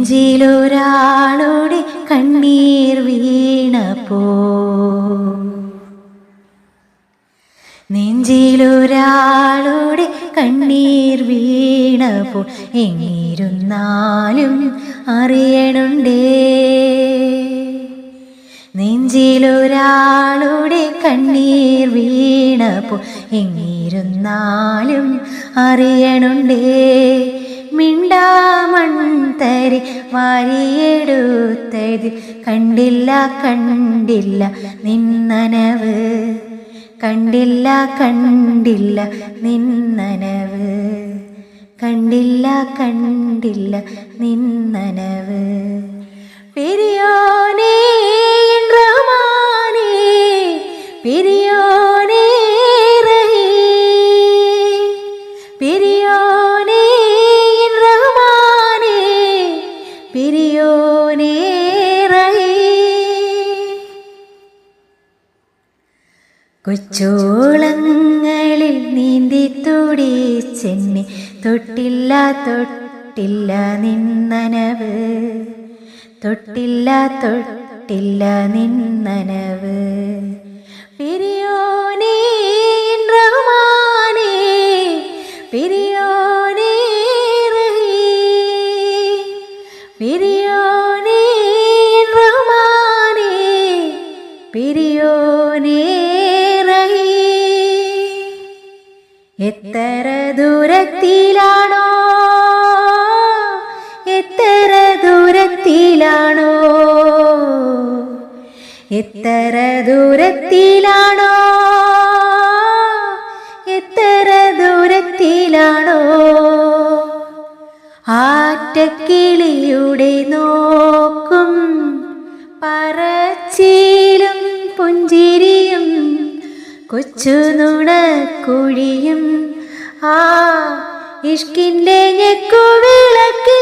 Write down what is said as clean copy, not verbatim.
നെഞ്ചിലൊരാളുടെ കണ്ണീർ വീണപ്പോ, നെഞ്ചിലൊരാളുടെ കണ്ണീർ വീണപ്പോ എങ്ങിരുന്നാലും അറിയണുണ്ടേ. നെഞ്ചിലൊരാളുടെ കണ്ണീർ വീണപ്പോ എങ്ങിരുന്നാലും അറിയണുണ്ടേ. മിണ്ടാമൺതരി വാരിയെടുത്തതിൽ കണ്ടില്ല കണ്ടില്ല നിന്നനവ്, കണ്ടില്ല കണ്ടില്ല നിന്നനവ്, കണ്ടില്ല കണ്ടില്ല നിന്നനവ്. പെരിയോനേ റഹ്മാനേ, പെരിയോനേ റഹീം, പെരിയോനേ റഹ്മാനേ, പെരിയോനേ റഹീം. കൊച്ചോളങ്ങളിൽ നീന്തി തുടിച്ചെന്നെ തൊട്ടില്ല തൊട്ടില്ല നിന്നനവ്, തൊട്ടില്ല തൊട്ടില്ല നിന്നനവ്. പെരിയോനേ റഹ്മാനേ, പെരിയോനേ റഹീം, പെരിയോനേ റഹ്മാനേ, പെരിയോനേ റഹീം. എത്ര ദൂരത്തിലാണോ, എത്ര ദൂരത്തിലാണോ, എത്ര ദൂരത്തിലാണോ, എത്ര ദൂരത്തിലാണോ ആറ്റക്കിളിയുടെ നോക്കും പറച്ചിലും പുഞ്ചിരിയും കൊച്ചു നുണക്കുഴിയും ആ ഇഷ്കിൻ്റെ ഞെക്കുവിളക്ക്